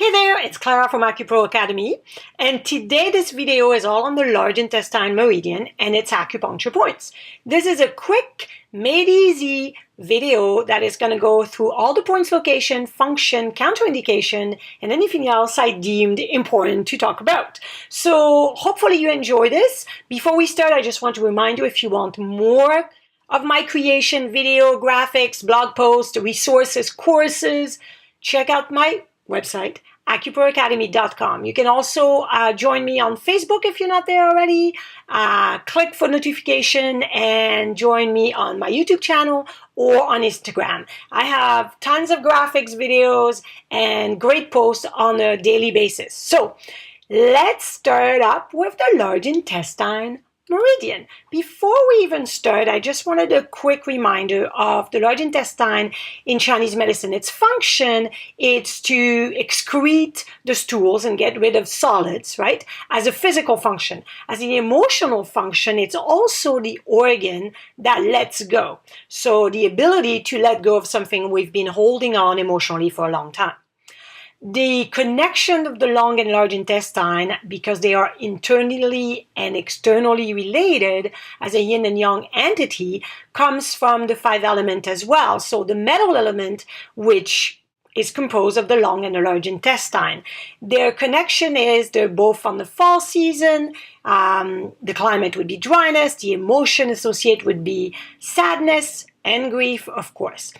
Hey there, it's Clara from AcuPro Academy, and today this video is all on the Large Intestine Meridian and its acupuncture points. This is a quick, made easy video that is going to go through all the points, location, function, counterindication, and anything else I deemed important to talk about. So hopefully you enjoy this. Before we start, I just want to remind you, if you want more of my creation, video, graphics, blog posts, resources, courses, check out my website, AcuProAcademy.com. You can also join me on Facebook if you're not there already. Click for notification and join me on my YouTube channel or on Instagram. I have tons of graphics, videos, and great posts on a daily basis. So let's start up with the large intestine meridian. Before we even start, I just wanted a quick reminder of the large intestine in Chinese medicine. Its function is to excrete the stools and get rid of solids, right? As a physical function. As an emotional function, it's also the organ that lets go. So the ability to let go of something we've been holding on emotionally for a long time. The connection of the long and large intestine, because they are internally and externally related as a yin and yang entity, comes from the 5 element as well. So the metal element, which is composed of the long and the large intestine. Their connection is they're both on the fall season. The climate would be dryness. The emotion associated would be sadness and grief, of course.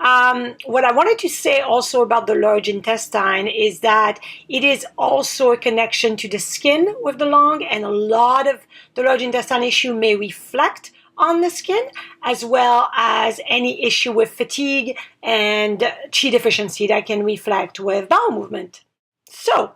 What I wanted to say also about the large intestine is that it is also a connection to the skin with the long, and a lot of the large intestine issue may reflect on the skin, as well as any issue with fatigue and qi deficiency that can reflect with bowel movement. So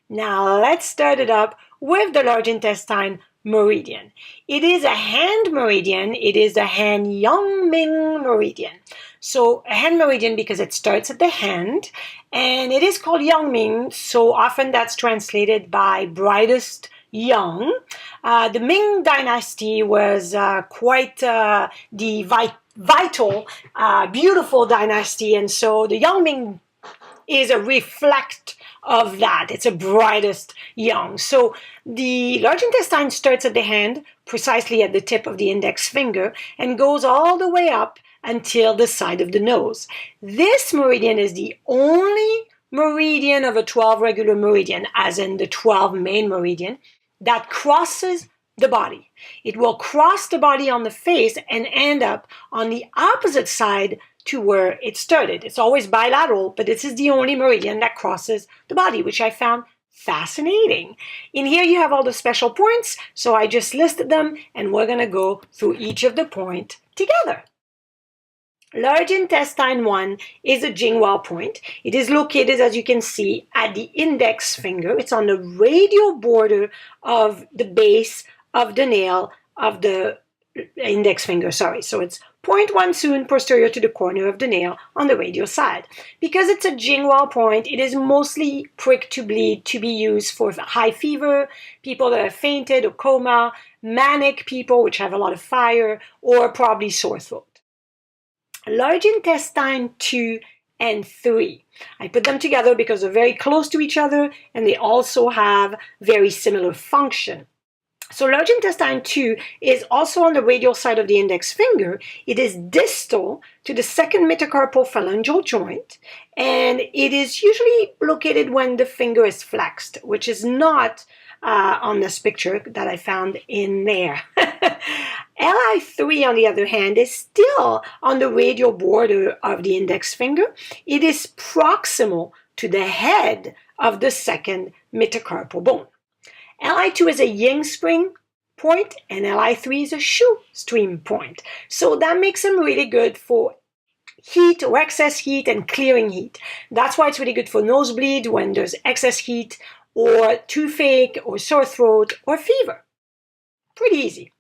now let's start it up with the large intestine meridian. It is a hand meridian. It is a hand Yang-Ming meridian. So a hand meridian because it starts at the hand, and it is called Yang-Ming, so often that's translated by brightest young. The Ming dynasty was quite the vital, beautiful dynasty, and so the Yang-Ming is a reflect of that. It's a brightest young. So the large intestine starts at the hand, precisely at the tip of the index finger, and goes all the way up until the side of the nose. This meridian is the only meridian of a 12 regular meridian, as in the 12 main meridian, that crosses the body. It will cross the body on the face and end up on the opposite side to where it started. It's always bilateral, but this is the only meridian that crosses the body, which I found fascinating. In here you have all the special points, so I just listed them, and we're going to go through each of the points together. Large intestine 1 is a Jingwao point. It is located, as you can see, at the index finger. It's on the radial border of the base of the nail of the index finger, So it's 0.1 soon posterior to the corner of the nail on the radial side. Because it's a Jingwao point, it is mostly prick to bleed, to be used for high fever, people that have fainted or coma, manic people which have a lot of fire, or probably sore throat. Large intestine 2 and 3. I put them together because they're very close to each other and they also have very similar function. So large intestine 2 is also on the radial side of the index finger. It is distal to the second metacarpophalangeal joint, and it is usually located when the finger is flexed, which is not on this picture that I found in there. Li3, on the other hand, is still on the radial border of the index finger. It is proximal to the head of the second metacarpal bone. Li2 is a yin spring point, and Li3 is a shu stream point. So that makes them really good for heat or excess heat and clearing heat. That's why it's really good for nosebleed when there's excess heat, or toothache, or sore throat, or fever. Pretty easy.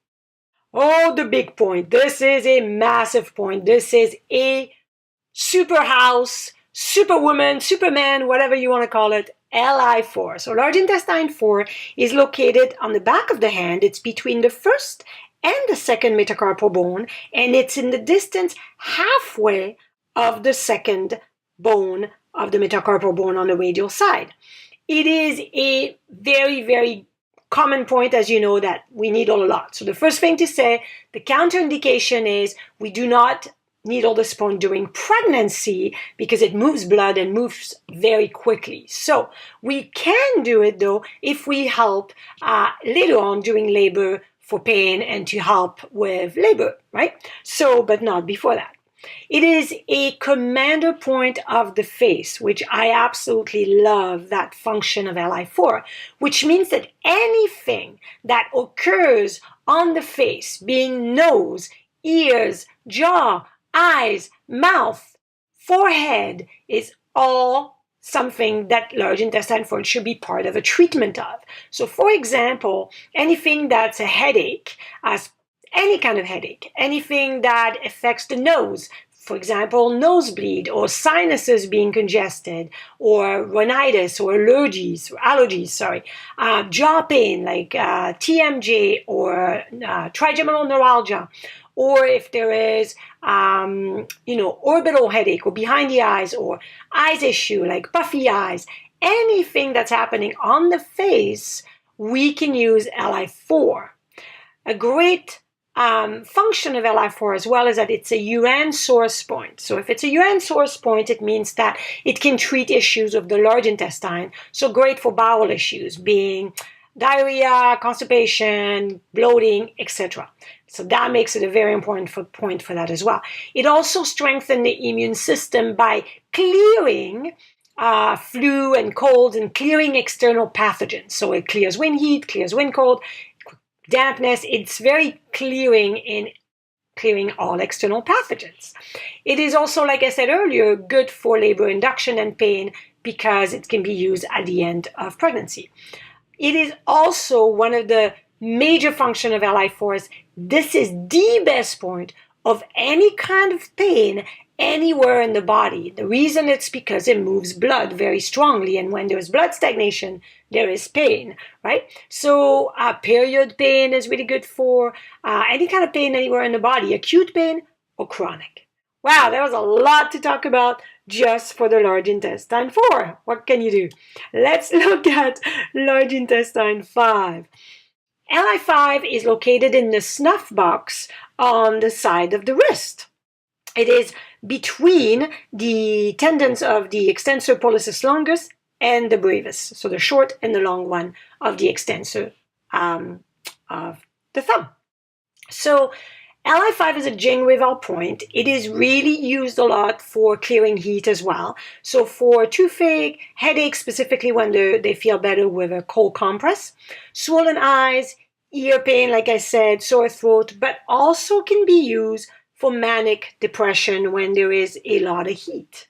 Oh, the big point. This is a massive point. This is a super house, superwoman, superman, whatever you want to call it, Li4. So large intestine 4 is located on the back of the hand. It's between the first and the second metacarpal bone, and it's in the distance halfway of the second bone of the metacarpal bone on the radial side. It is a very, very common point, as you know, that we needle a lot. So the first thing to say, the counterindication is we do not needle this point during pregnancy because it moves blood and moves very quickly. So we can do it though if we help later on during labor for pain and to help with labor, right? So, but not before that. It is a commander point of the face, which I absolutely love that function of Li4, which means that anything that occurs on the face, being nose, ears, jaw, eyes, mouth, forehead, is all something that large intestine foreign should be part of a treatment of. So for example, anything that's a headache, any kind of headache, anything that affects the nose, for example, nosebleed or sinuses being congested or rhinitis or allergies, jaw pain like TMJ or trigeminal neuralgia, or if there is, orbital headache or behind the eyes or eyes issue like puffy eyes, anything that's happening on the face, we can use Li4. A great function of Li4 as well is that it's a UN source point. So if it's a UN source point, it means that it can treat issues of the large intestine. So great for bowel issues, being diarrhea, constipation, bloating, etc. So that makes it a very important point for that as well. It also strengthens the immune system by clearing flu and colds and clearing external pathogens. So it clears wind heat, clears wind cold, dampness. It's very clearing in clearing all external pathogens. It is also, like I said earlier, good for labor induction and pain because it can be used at the end of pregnancy. It is also one of the major functions of Li4. This is the best point of any kind of pain anywhere in the body. The reason it's because it moves blood very strongly, and when there's blood stagnation, there is pain, right? So period pain is really good for any kind of pain anywhere in the body, acute pain or chronic. Wow, there was a lot to talk about just for the large intestine 4. What can you do? Let's look at large intestine 5. Li5 is located in the snuff box on the side of the wrist. It is between the tendons of the extensor pollicis longus and the brevis, so the short and the long one of the extensor of the thumb. So Li5 is a gingival point. It is really used a lot for clearing heat as well. So for toothache, headache, specifically when they feel better with a cold compress, swollen eyes, ear pain, like I said, sore throat, but also can be used for manic depression when there is a lot of heat.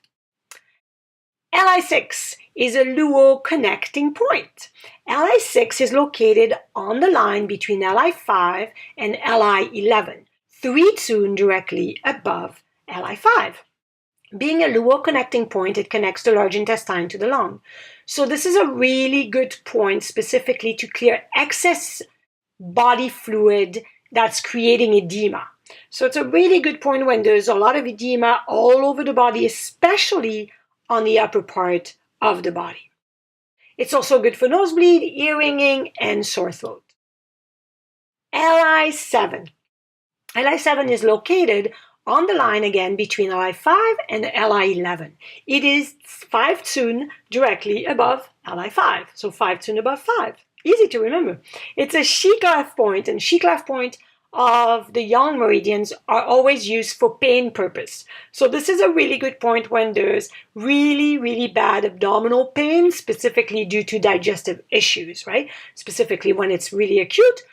Li6 is a luo connecting point. Li6 is located on the line between Li5 and Li11, 3 tun directly above Li5. Being a luo connecting point, it connects the large intestine to the lung. So this is a really good point specifically to clear excess body fluid that's creating edema. So it's a really good point when there's a lot of edema all over the body, especially on the upper part of the body. It's also good for nosebleed, ear ringing, and sore throat. Li7. Li7 is located on the line again between Li5 and Li11. It is 5 tun directly above Li5, so 5 tun above 5. Easy to remember. It's a Shiklev point, and Shiklev point of the young meridians are always used for pain purpose. So this is a really good point when there's really, really bad abdominal pain, specifically due to digestive issues, right? Specifically when it's really acute.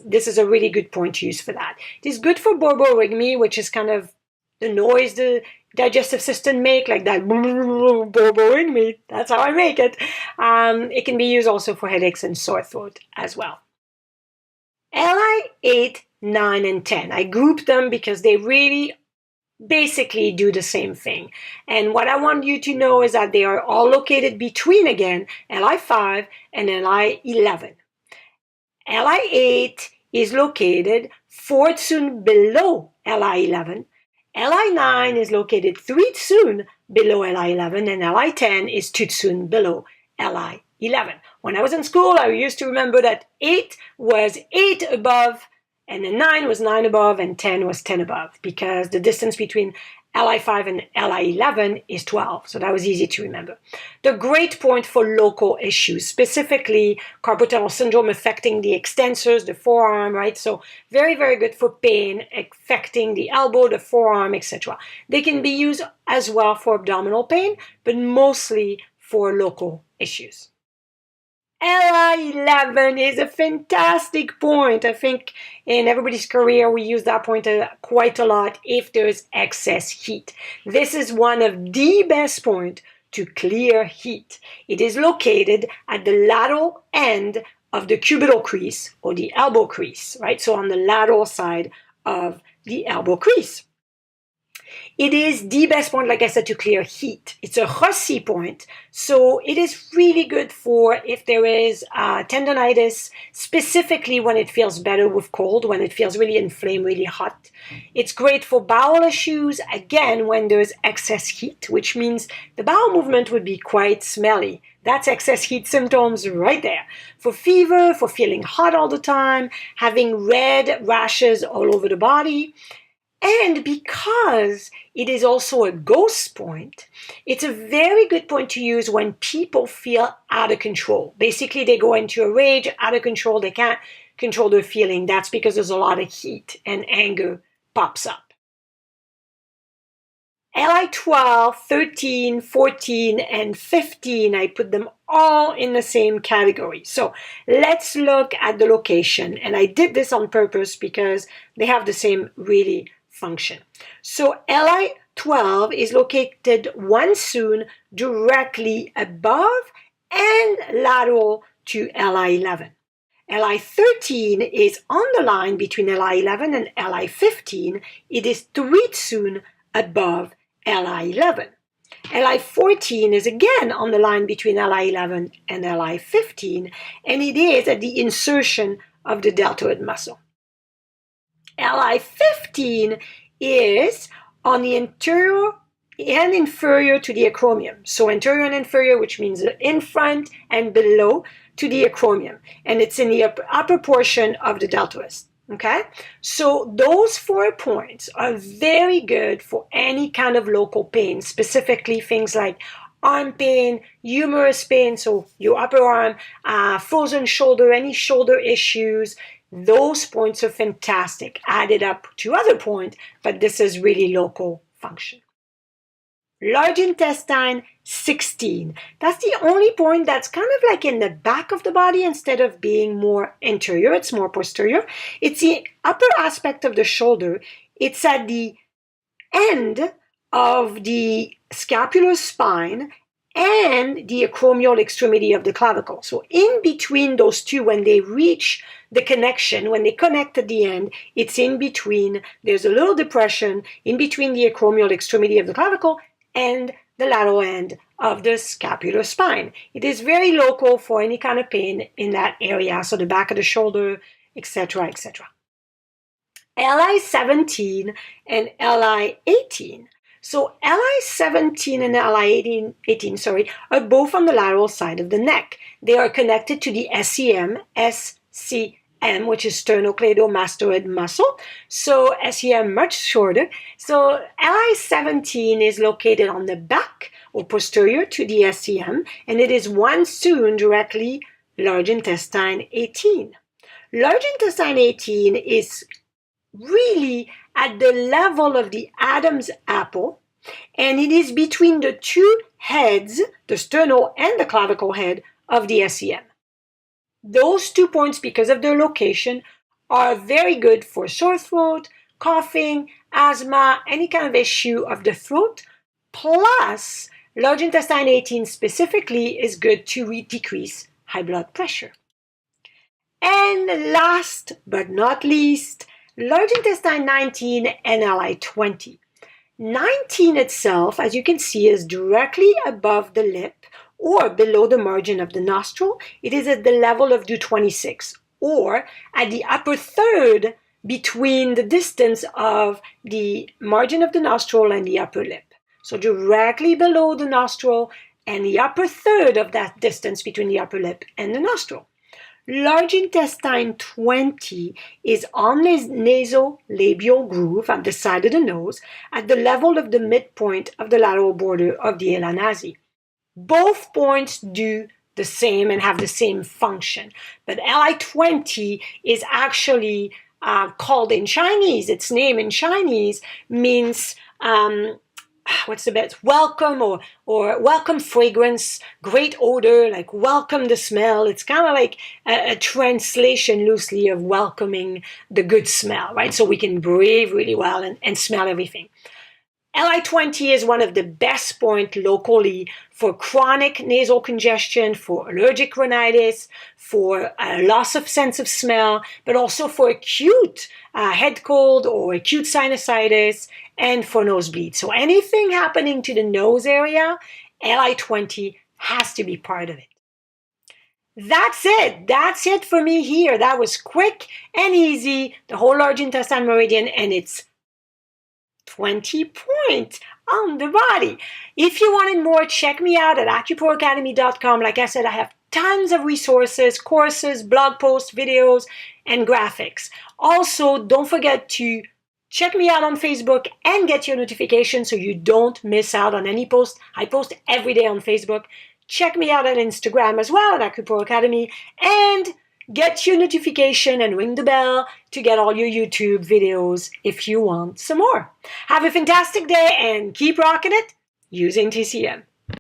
This is a really good point to use for that. It is good for borborygmi, which is kind of the noise the digestive system make, like that borborygmi. That's how I make it. It can be used also for headaches and sore throat as well. Li8, 9, and 10. I grouped them because they really basically do the same thing. And what I want you to know is that they are all located between, again, Li5 and Li11. Li8 is located 4 tun below Li11, LI9 is located 3 tsuen below LI11, and LI10 is 2 tsuen below LI11. When I was in school, I used to remember that 8 was 8 above, and then 9 was 9 above, and 10 was 10 above, because the distance between LI5 and LI11 is 12, so that was easy to remember. The great point for local issues, specifically carpal tunnel syndrome affecting the extensors, the forearm, right? So very, very good for pain affecting the elbow, the forearm, etc. They can be used as well for abdominal pain, but mostly for local issues. LI11 is a fantastic point. I think in everybody's career we use that point quite a lot if there's excess heat. This is one of the best points to clear heat. It is located at the lateral end of the cubital crease or the elbow crease, right? So on the lateral side of the elbow crease. It is the best point, like I said, to clear heat. It's a Rossi point, so it is really good for if there is tendonitis, specifically when it feels better with cold, when it feels really inflamed, really hot. It's great for bowel issues, again, when there's excess heat, which means the bowel movement would be quite smelly. That's excess heat symptoms right there. For fever, for feeling hot all the time, having red rashes all over the body. And because it is also a ghost point, it's a very good point to use when people feel out of control. Basically, they go into a rage, out of control, they can't control their feeling. That's because there's a lot of heat and anger pops up. LI12, 13, 14, and 15, I put them all in the same category. So let's look at the location. And I did this on purpose because they have the same really function. So LI12 is located 1 tsuen directly above and lateral to LI11. LI13 is on the line between LI11 and LI15. It is 3 tsuen above LI11. LI14 is again on the line between LI11 and LI15, and it is at the insertion of the deltoid muscle. LI15 is on the anterior and inferior to the acromion. So anterior and inferior, which means in front and below to the acromion. And it's in the upper portion of the deltoid. Okay? So those 4 points are very good for any kind of local pain, specifically things like arm pain, humerus pain, so your upper arm, frozen shoulder, any shoulder issues. Those points are fantastic, added up to other points, but this is really local function. Large intestine, 16. That's the only point that's kind of like in the back of the body instead of being more anterior. It's more posterior. It's the upper aspect of the shoulder. It's at the end of the scapular spine and the acromial extremity of the clavicle. So in between those two, when they reach the connection, when they connect at the end, it's in between. There's a little depression in between the acromial extremity of the clavicle and the lateral end of the scapular spine. It is very local for any kind of pain in that area, so the back of the shoulder, etc., etc. LI17 and LI18. So LI17 and LI18 are both on the lateral side of the neck. They are connected to the SCM, which is sternocleidomastoid muscle. So SCM much shorter. So LI17 is located on the back or posterior to the SCM, and it is 1 tsuen directly large intestine 18. Large intestine 18 is really at the level of the Adam's apple, and it is between the 2 heads, the sternal and the clavicle head of the SCM. Those 2 points, because of their location, are very good for sore throat, coughing, asthma, any kind of issue of the throat. Plus, large intestine 18 specifically is good to decrease high blood pressure. And last but not least, large intestine 19 and LI20. 19 itself, as you can see, is directly above the lip or below the margin of the nostril. It is at the level of Du26, or at the upper third between the distance of the margin of the nostril and the upper lip. So directly below the nostril and the upper third of that distance between the upper lip and the nostril. Large intestine 20 is on the nasolabial groove at the side of the nose at the level of the midpoint of the lateral border of the ala nasi. Both points do the same and have the same function, but Li20 is actually called in Chinese. Its name in Chinese means what's the best? Welcome or welcome fragrance, great odor, like welcome the smell. It's kind of like a translation loosely of welcoming the good smell, right? So we can breathe really well and smell everything. Li20 is one of the best points locally for chronic nasal congestion, for allergic rhinitis, for loss of sense of smell, but also for acute head cold or acute sinusitis and for nosebleed. So anything happening to the nose area, Li20 has to be part of it. That's it. That's it for me here. That was quick and easy, the whole large intestine meridian, and it's 20 points on the body. If you wanted more, check me out at acuproacademy.com. Like I said, I have tons of resources, courses, blog posts, videos, and graphics. Also, don't forget to check me out on Facebook and get your notifications so you don't miss out on any post. I post every day on Facebook. Check me out on Instagram as well at AcuPro Academy, and get your notification and ring the bell to get all your YouTube videos if you want some more. Have a fantastic day and keep rocking it using TCM.